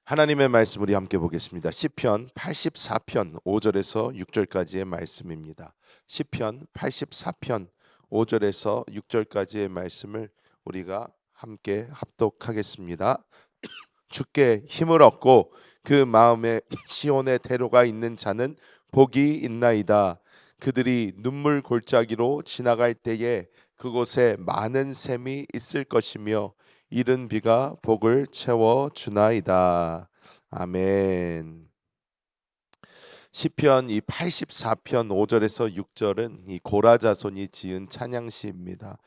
하나님의 말씀 우리 함께 보겠습니다. 시편 84편 5절에서 6절까지의 말씀입니다. 시편 84편 5절에서 6절까지의 말씀을 우리가 함께 합독하겠습니다. 주께 힘을 얻고 그 마음에 시온의 대로가 있는 자는 복이 있나이다. 그들이 눈물 골짜기로 지나갈 때에 그곳에 많은 샘이 있을 것이며 이른 비가 복을 채워 주나이다. 아멘. 시편 이 84편 5절에서 6절은 이 고라 자손이 지은 찬양시입니다.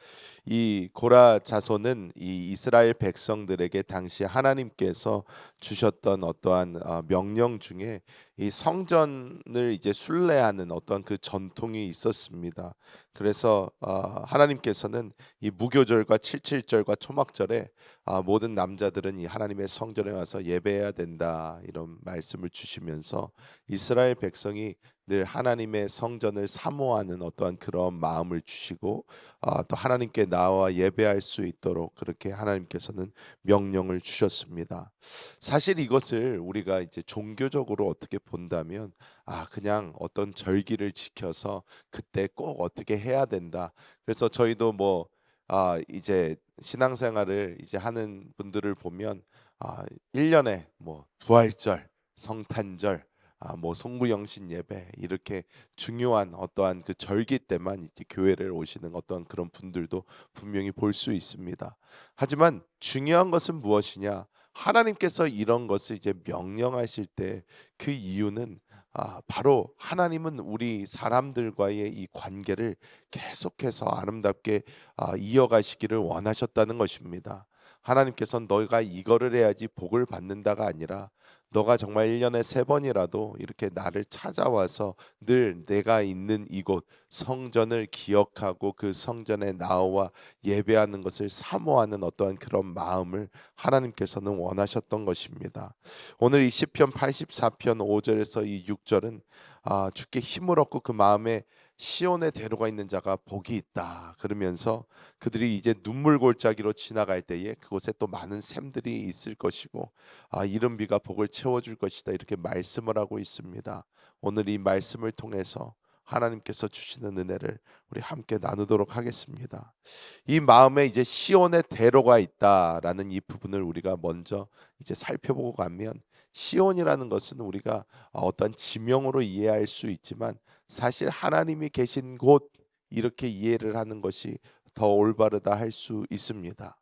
이 고라 자손은 이 이스라엘 백성들에게 당시 하나님께서 주셨던 어떠한 명령 중에 이 성전을 이제 순례하는 어떤 그 전통이 있었습니다. 그래서 하나님께서는 이 무교절과 칠칠절과 초막절에 모든 남자들은 이 하나님의 성전에 와서 예배해야 된다 이런 말씀을 주시면서 이스라엘 백성이 늘 하나님의 성전을 사모하는 어떠한 그런 마음을 주시고 또 하나님께 나와 예배할 수 있도록 그렇게 하나님께서는 명령을 주셨습니다. 사실 이것을 우리가 이제 종교적으로 어떻게 본다면 그냥 어떤 절기를 지켜서 그때 꼭 어떻게 해야 된다. 그래서 저희도 뭐 이제 신앙생활을 이제 하는 분들을 보면 1년에 뭐 부활절, 성탄절, 뭐 송구영신 예배 이렇게 중요한 어떠한 그 절기 때만 이제 교회를 오시는 어떤 그런 분들도 분명히 볼 수 있습니다. 하지만 중요한 것은 무엇이냐? 하나님께서 이런 것을 이제 명령하실 때 그 이유는 바로 하나님은 우리 사람들과의 이 관계를 계속해서 아름답게 이어가시기를 원하셨다는 것입니다. 하나님께서는 너희가 이거를 해야지 복을 받는다가 아니라 너가 정말 1년에 3번이라도 이렇게 나를 찾아와서 늘 내가 있는 이곳 성전을 기억하고 그 성전에 나와 예배하는 것을 사모하는 어떠한 그런 마음을 하나님께서는 원하셨던 것입니다. 오늘 이 시편 84편 5절에서 이 6절은 주께 힘을 얻고 그 마음에 시온의 대로가 있는 자가 복이 있다. 그러면서 그들이 이제 눈물 골짜기로 지나갈 때에 그곳에 또 많은 샘들이 있을 것이고 이른 비가 복을 채워줄 것이다. 이렇게 말씀을 하고 있습니다. 오늘 이 말씀을 통해서 하나님께서 주시는 은혜를 우리 함께 나누도록 하겠습니다. 이 마음에 이제 시온의 대로가 있다라는 이 부분을 우리가 먼저 이제 살펴보고 가면 시온이라는 것은 우리가 어떤 지명으로 이해할 수 있지만 사실 하나님이 계신 곳 이렇게 이해를 하는 것이 더 올바르다 할 수 있습니다.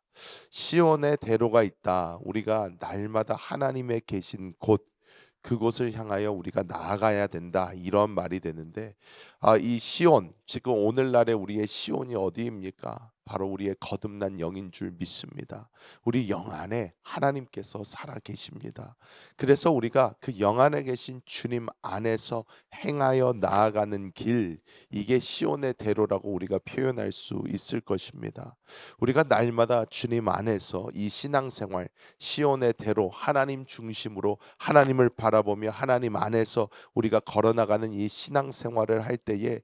시온의 대로가 있다. 우리가 날마다 하나님의 계신 곳 그곳을 향하여 우리가 나아가야 된다. 이런 말이 되는데 이 시온 지금 오늘날의 우리의 시온이 어디입니까? 바로 우리의 거듭난 영인 줄 믿습니다. 우리 영 안에 하나님께서 살아 계십니다. 그래서 우리가 그 영 안에 계신 주님 안에서 행하여 나아가는 길 이게 시온의 대로라고 우리가 표현할 수 있을 것입니다. 우리가 날마다 주님 안에서 이 신앙생활 시온의 대로 하나님 중심으로 하나님을 바라보며 하나님 안에서 우리가 걸어나가는 이 신앙생활을 할 때에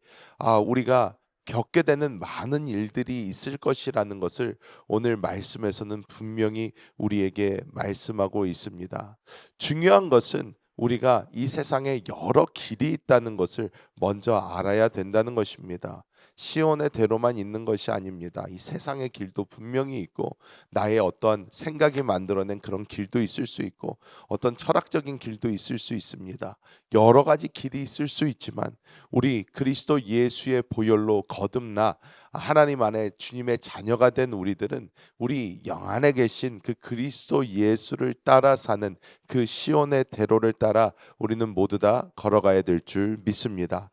우리가 겪게 되는 많은 일들이 있을 것이라는 것을 오늘 말씀에서는 분명히 우리에게 말씀하고 있습니다. 중요한 것은 우리가 이 세상에 여러 길이 있다는 것을 먼저 알아야 된다는 것입니다. 시온의 대로만 있는 것이 아닙니다. 이 세상의 길도 분명히 있고 나의 어떤 생각이 만들어낸 그런 길도 있을 수 있고 어떤 철학적인 길도 있을 수 있습니다. 여러 가지 길이 있을 수 있지만 우리 그리스도 예수의 보혈로 거듭나 하나님 안에 주님의 자녀가 된 우리들은 우리 영 안에 계신 그 그리스도 예수를 따라 사는 그 시온의 대로를 따라 우리는 모두 다 걸어가야 될 줄 믿습니다.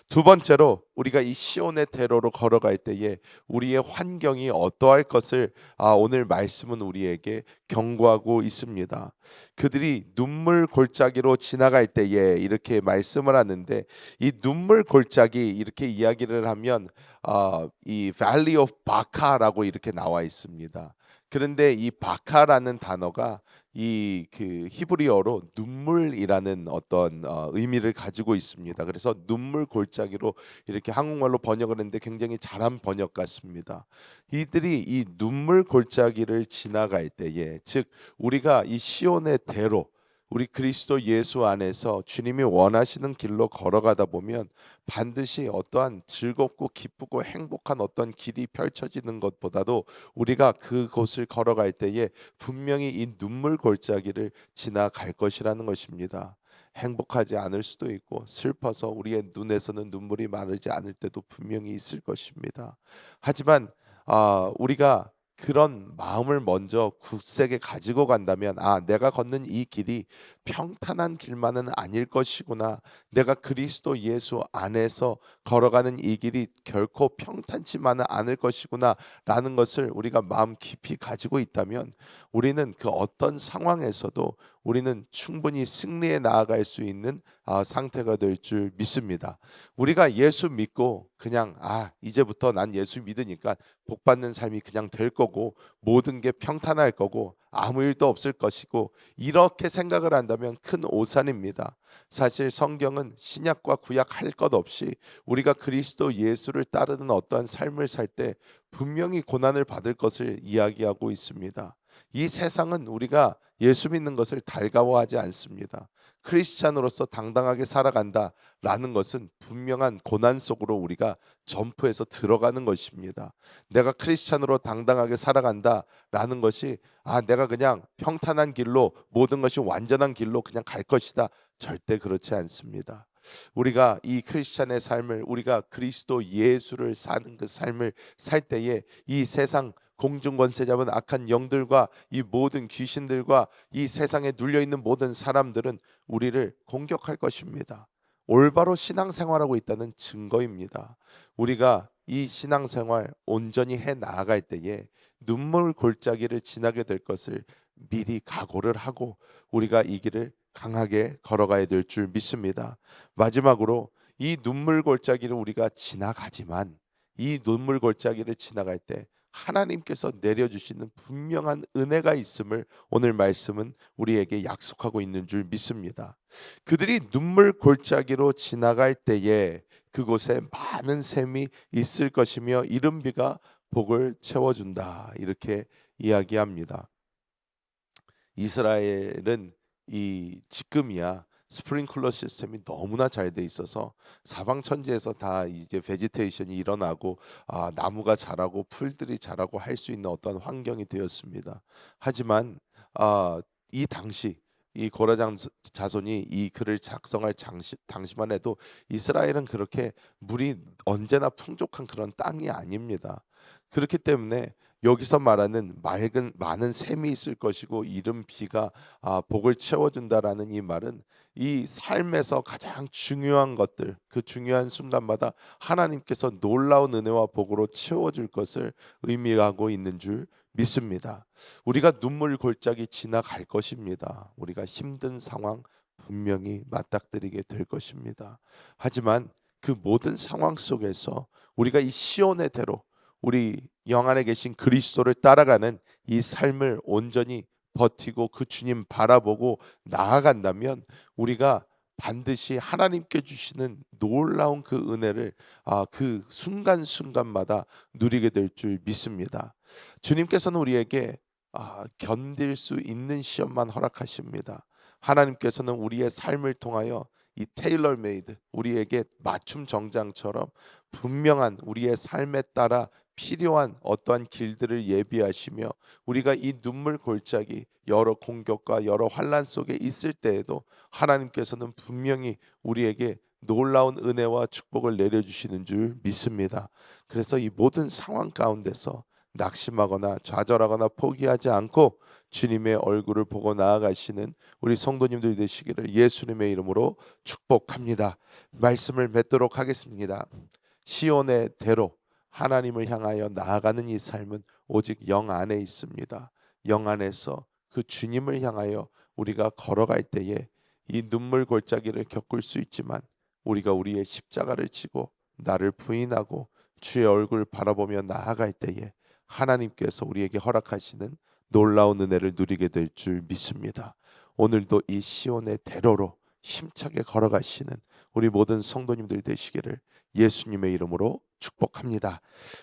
두 번째로 우리가 이 시온의 대로로 걸어갈 때에 우리의 환경이 어떠할 것을 오늘 말씀은 우리에게 경고하고 있습니다. 그들이 눈물 골짜기로 지나갈 때에 이렇게 말씀을 하는데 이 눈물 골짜기 이렇게 이야기를 하면 이 Valley of Baca라고 이렇게 나와 있습니다. 그런데 이 바카라는 단어가 이 그 히브리어로 눈물이라는 어떤 의미를 가지고 있습니다. 그래서 눈물 골짜기로 이렇게 한국말로 번역을 했는데 굉장히 잘한 번역 같습니다. 이들이 이 눈물 골짜기를 지나갈 때에 즉 우리가 이 시온의 대로 우리 그리스도 예수 안에서 주님이 원하시는 길로 걸어가다 보면 반드시 어떠한 즐겁고 기쁘고 행복한 어떤 길이 펼쳐지는 것보다도 우리가 그곳을 걸어갈 때에 분명히 이 눈물 골짜기를 지나갈 것이라는 것입니다. 행복하지 않을 수도 있고 슬퍼서 우리의 눈에서는 눈물이 마르지 않을 때도 분명히 있을 것입니다. 하지만 우리가 그런 마음을 먼저 굳세게 가지고 간다면 내가 걷는 이 길이 평탄한 길만은 아닐 것이구나. 내가 그리스도 예수 안에서 걸어가는 이 길이 결코 평탄치만은 않을 것이구나라는 것을 우리가 마음 깊이 가지고 있다면 우리는 그 어떤 상황에서도 우리는 충분히 승리에 나아갈 수 있는 상태가 될 줄 믿습니다. 우리가 예수 믿고 그냥 이제부터 난 예수 믿으니까 복 받는 삶이 그냥 될 거고 모든 게 평탄할 거고 아무 일도 없을 것이고 이렇게 생각을 한다면 큰 오산입니다. 사실 성경은 신약과 구약 할 것 없이 우리가 그리스도 예수를 따르는 어떠한 삶을 살 때 분명히 고난을 받을 것을 이야기하고 있습니다. 이 세상은 우리가 예수 믿는 것을 달가워하지 않습니다. 크리스찬으로서 당당하게 살아간다라는 것은 분명한 고난 속으로 우리가 점프해서 들어가는 것입니다. 내가 크리스찬으로 당당하게 살아간다라는 것이 내가 그냥 평탄한 길로 모든 것이 완전한 길로 그냥 갈 것이다. 절대 그렇지 않습니다. 우리가 이 크리스찬의 삶을 우리가 그리스도 예수를 사는 그 삶을 살 때에 이 세상 공중권세 잡은 악한 영들과 이 모든 귀신들과 이 세상에 눌려 있는 모든 사람들은 우리를 공격할 것입니다. 올바로 신앙생활하고 있다는 증거입니다. 우리가 이 신앙생활 온전히 해 나아갈 때에 눈물 골짜기를 지나게 될 것을 미리 각오를 하고 우리가 이 길을 강하게 걸어가야 될 줄 믿습니다. 마지막으로 이 눈물 골짜기를 우리가 지나가지만 이 눈물 골짜기를 지나갈 때 하나님께서 내려주시는 분명한 은혜가 있음을 오늘 말씀은 우리에게 약속하고 있는 줄 믿습니다. 그들이 눈물 골짜기로 지나갈 때에 그곳에 많은 샘이 있을 것이며 이른 비가 복을 채워준다 이렇게 이야기합니다. 이스라엘은 이 지금이야 스프링클러 시스템이 너무나 잘 돼 있어서 사방 천지에서 다 이제 베지테이션이 일어나고 나무가 자라고 풀들이 자라고 할 수 있는 어떤 환경이 되었습니다. 하지만 이 당시 이 고라장 자손이 이 글을 작성할 당시만 해도 이스라엘은 그렇게 물이 언제나 풍족한 그런 땅이 아닙니다. 그렇기 때문에 여기서 말하는 맑은 많은 샘이 있을 것이고 이른 비가 복을 채워준다라는 이 말은 이 삶에서 가장 중요한 것들 그 중요한 순간마다 하나님께서 놀라운 은혜와 복으로 채워줄 것을 의미하고 있는 줄 믿습니다. 우리가 눈물 골짜기 지나갈 것입니다. 우리가 힘든 상황 분명히 맞닥뜨리게 될 것입니다. 하지만 그 모든 상황 속에서 우리가 이 시온의 대로 우리 영 안에 계신 그리스도를 따라가는 이 삶을 온전히 버티고 그 주님 바라보고 나아간다면 우리가 반드시 하나님께 주시는 놀라운 그 은혜를 그 순간순간마다 누리게 될 줄 믿습니다. 주님께서는 우리에게 견딜 수 있는 시험만 허락하십니다. 하나님께서는 우리의 삶을 통하여 이 테일러 메이드 우리에게 맞춤 정장처럼 분명한 우리의 삶에 따라 필요한 어떠한 길들을 예비하시며 우리가 이 눈물 골짜기 여러 공격과 여러 환란 속에 있을 때에도 하나님께서는 분명히 우리에게 놀라운 은혜와 축복을 내려주시는 줄 믿습니다. 그래서 이 모든 상황 가운데서 낙심하거나 좌절하거나 포기하지 않고 주님의 얼굴을 보고 나아가시는 우리 성도님들 되시기를 예수님의 이름으로 축복합니다. 말씀을 맺도록 하겠습니다. 시온의 대로 하나님을 향하여 나아가는 이 삶은 오직 영 안에 있습니다. 영 안에서 그 주님을 향하여 우리가 걸어갈 때에 이 눈물 골짜기를 겪을 수 있지만 우리가 우리의 십자가를 지고 나를 부인하고 주의 얼굴 바라보며 나아갈 때에 하나님께서 우리에게 허락하시는 놀라운 은혜를 누리게 될 줄 믿습니다. 오늘도 이 시온의 대로로 힘차게 걸어가시는 우리 모든 성도님들 되시기를 예수님의 이름으로 축복합니다.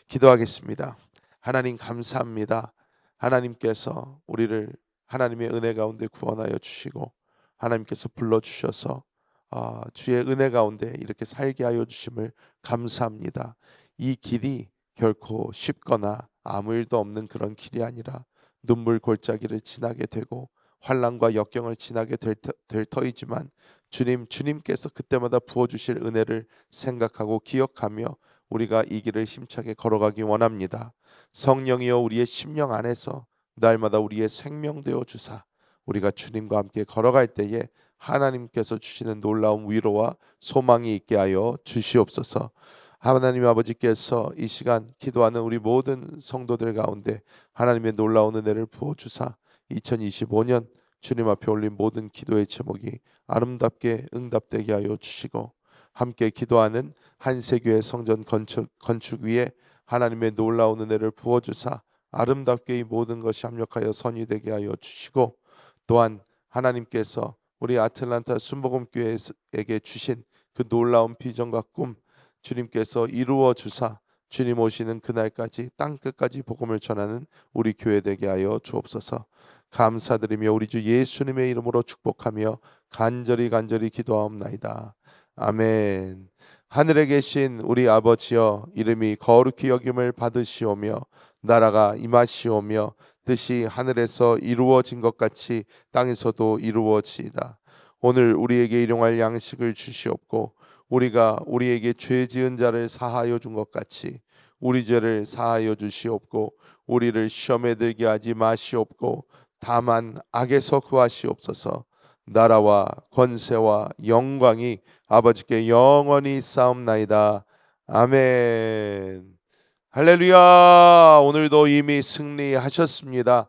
기도하겠습니다. 하나님 감사합니다. 하나님께서 우리를 하나님의 은혜 가운데 구원하여 주시고 하나님께서 불러주셔서 주의 은혜 가운데 이렇게 살게 하여 주심을 감사합니다. 이 길이 결코 쉽거나 아무 일도 없는 그런 길이 아니라 눈물 골짜기를 지나게 되고 환난과 역경을 지나게 될 터이지만 주님께서 그때마다 부어주실 은혜를 생각하고 기억하며 우리가 이 길을 힘차게 걸어가기 원합니다. 성령이여 우리의 심령 안에서 날마다 우리의 생명 되어 주사 우리가 주님과 함께 걸어갈 때에 하나님께서 주시는 놀라운 위로와 소망이 있게 하여 주시옵소서. 하나님 아버지께서 이 시간 기도하는 우리 모든 성도들 가운데 하나님의 놀라운 은혜를 부어 주사 2025년 주님 앞에 올린 모든 기도의 제목이 아름답게 응답되게 하여 주시고 함께 기도하는 한세교회 성전 건축 위에 하나님의 놀라운 은혜를 부어 주사 아름답게 이 모든 것이 합력하여 선이 되게 하여 주시고 또한 하나님께서 우리 아틀란타 순복음교회에게 주신 그 놀라운 비전과 꿈 주님께서 이루어 주사 주님 오시는 그날까지 땅 끝까지 복음을 전하는 우리 교회 되게 하여 주옵소서. 감사드리며 우리 주 예수님의 이름으로 축복하며 간절히 기도하옵나이다. 아멘. 하늘에 계신 우리 아버지여 이름이 거룩히 여김을 받으시오며 나라가 임하시오며 뜻이 하늘에서 이루어진 것 같이 땅에서도 이루어지이다. 오늘 우리에게 일용할 양식을 주시옵고 우리가 우리에게 죄 지은 자를 사하여 준 것 같이 우리 죄를 사하여 주시옵고 우리를 시험에 들게 하지 마시옵고 다만 악에서 구하시옵소서. 나라와 권세와 영광이 아버지께 영원히 싸움나이다. 아멘. 할렐루야. 오늘도 이미 승리하셨습니다.